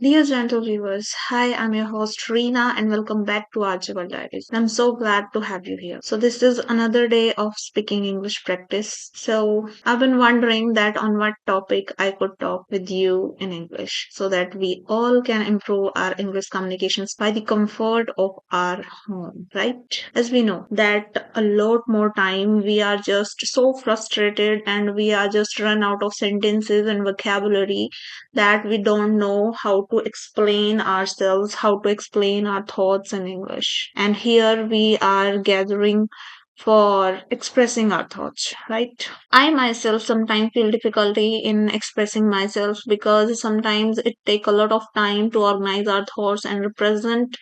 Dear gentle viewers, hi, I'm your host Reena and welcome back to Archival Diaries. I'm so glad to have you here. So this is another day of speaking English practice. So I've been wondering that on what topic I could talk with you in English so that we all can improve our English communications by the comfort of our home, right? As we know that a lot more time we are just so frustrated and we are just run out of sentences and vocabulary that we don't know how to explain ourselves, how to explain our thoughts in English. And here we are gathering for expressing our thoughts, right? I myself sometimes feel difficulty in expressing myself because sometimes it take a lot of time to organize our thoughts and represent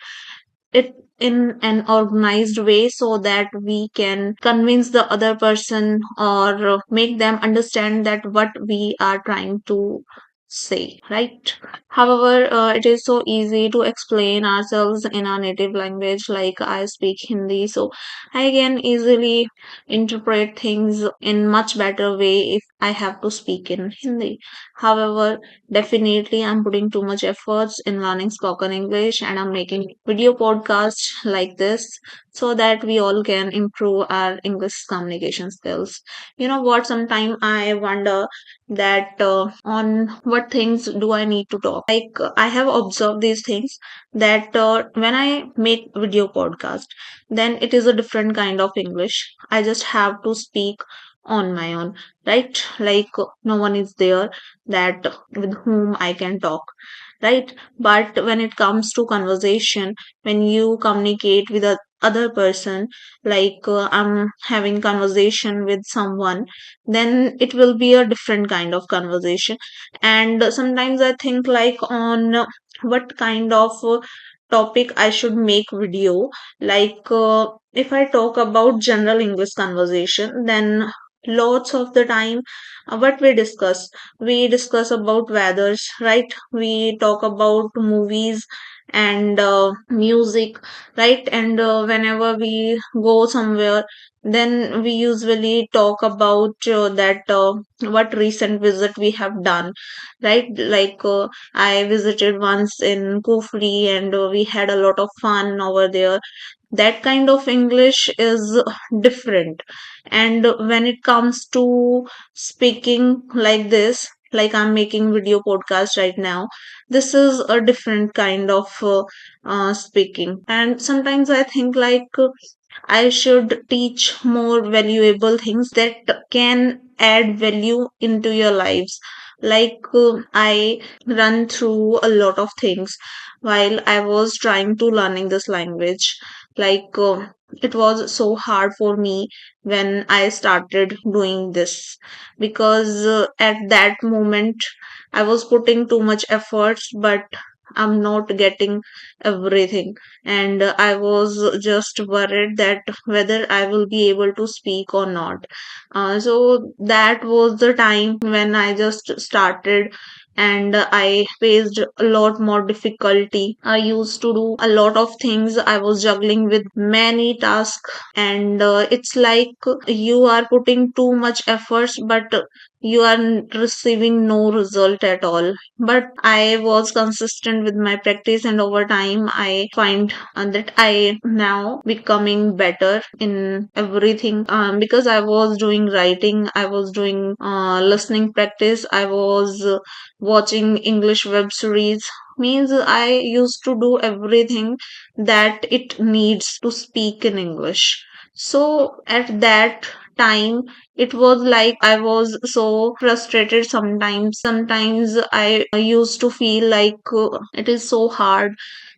it in an organized way so that we can convince the other person or make them understand that what we are trying to say, right? However, it is so easy to explain ourselves in our native language. Like I speak Hindi, so I can easily interpret things in much better way if I have to speak in Hindi. However, definitely, I'm putting too much efforts in learning spoken English and I'm making video podcasts like this so that we all can improve our English communication skills. You know what? Sometimes I wonder that on what things do I need to talk. Like I have observed these things that when I make video podcast, then it is a different kind of English. I just have to speak on my own, right? Like no one is there that with whom I can talk, right? But when it comes to conversation, when you communicate with a other person, like I'm having conversation with someone, then it will be a different kind of conversation. And sometimes I think like on what kind of topic I should make video. Like if I talk about general English conversation, then lots of the time what we discuss about weathers, right? We talk about movies and music, right? And whenever we go somewhere, then we usually talk about that what recent visit we have done, right? Like I visited once in Kufri and we had a lot of fun over there. That kind of English is different. And when it comes to speaking like this, like I'm making video podcast right now, this is a different kind of speaking. And sometimes I think like I should teach more valuable things that can add value into your lives. Like I run through a lot of things while I was trying to learning this language. Like it was so hard for me when I started doing this because at that moment I was putting too much efforts, but I'm not getting everything. And I was just worried that whether I will be able to speak or not. So that was the time when I just started and I faced a lot more difficulty. I used to do a lot of things. I was juggling with many tasks, and it's like you are putting too much efforts, but you are receiving no result at all. But I was consistent with my practice, and over time I find that I now becoming better in everything, because I was doing writing, I was doing listening practice, I was watching English web series. Means I used to do everything that it needs to speak in English. So at that time it was like I was so frustrated. Sometimes I used to feel like it is so hard,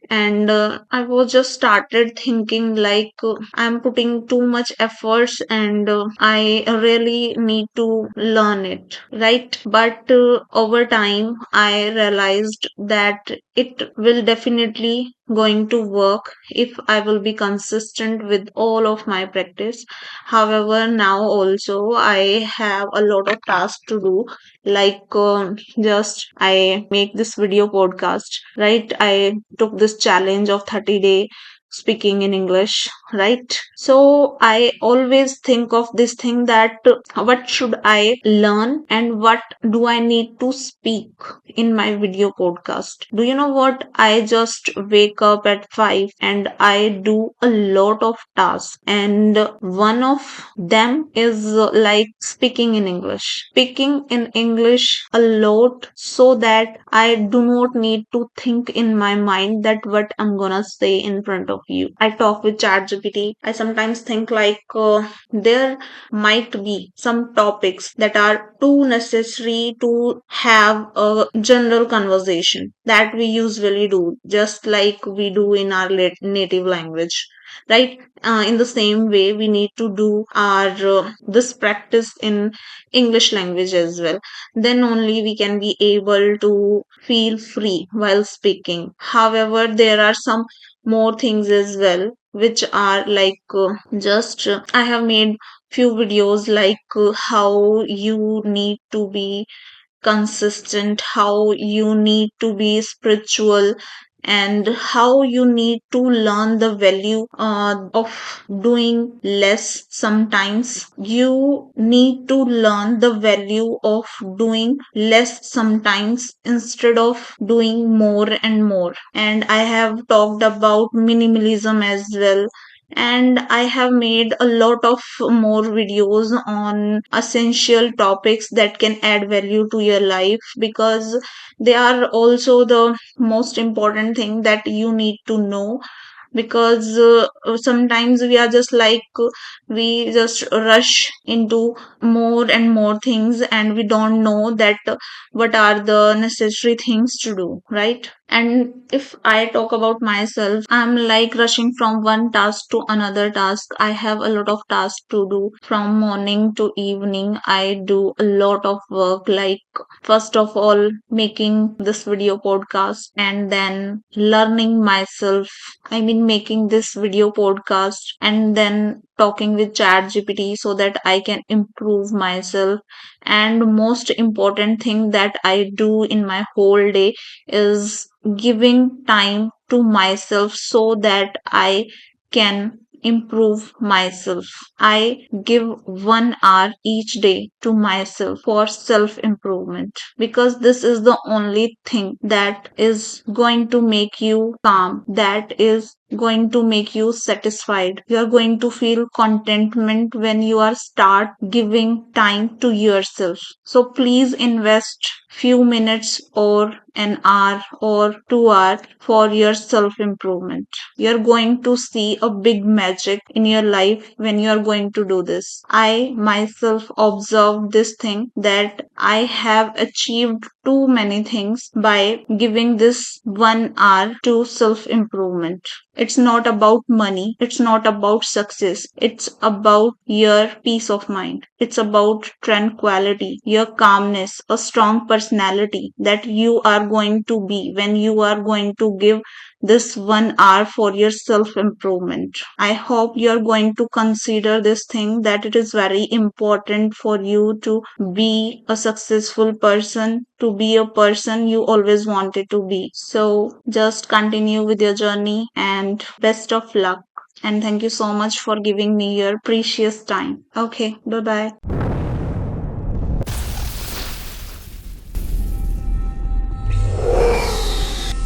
and I was just started thinking like I'm putting too much efforts and I really need to learn it, right? But over time I realized that it will definitely going to work if I will be consistent with all of my practice. However, now also I have a lot of tasks to do. Like just I make this video podcast, right? I took this challenge of 30-day speaking in English. right? So I always think of this thing that what should I learn and what do I need to speak in my video podcast. Do you know what? I just wake up at 5 and I do a lot of tasks, and one of them is like speaking in English. Speaking in English a lot so that I do not need to think in my mind that what I'm gonna say in front of you. I talk with ChatGPT. I sometimes think like there might be some topics that are too necessary to have a general conversation that we usually do, just like we do in our native language, right? In the same way, we need to do our this practice in English language as well. Then only we can be able to feel free while speaking. However, there are some more things as well which are like just I have made few videos like how you need to be consistent, how you need to be spiritual, and how you need to learn the value of doing less sometimes. You need to learn the value of doing less sometimes instead of doing more and more. And I have talked about minimalism as well, and I have made a lot of more videos on essential topics that can add value to your life, because they are also the most important thing that you need to know. Because sometimes we are just like we just rush into more and more things and we don't know that what are the necessary things to do, right? And if I talk about myself, I'm like rushing from one task to another task. I have a lot of tasks to do from morning to evening. I do a lot of work, like first of all making this video podcast, and then learning myself. I mean, making this video podcast and then talking with ChatGPT so that I can improve myself. And most important thing that I do in my whole day is giving time to myself so that I can improve myself. I give 1 hour each day to myself for self improvement, because this is the only thing that is going to make you calm, that is going to make you satisfied. You are going to feel contentment when you are start giving time to yourself. So please invest few minutes or an hour or 2 hours for your self improvement. You're going to see a big magic in your life when you're going to do this. I myself observed this thing that I have achieved too many things by giving this 1 hour to self improvement. It's not about money. It's not about success. It's about your peace of mind. It's about tranquility, your calmness, a strong personality that you are going to be when you are going to give this 1 hour for your self improvement. I hope you're going to consider this thing, that it is very important for you to be a successful person, to be a person you always wanted to be. So just continue with your journey and best of luck. And thank you so much for giving me your precious time. Okay, bye bye.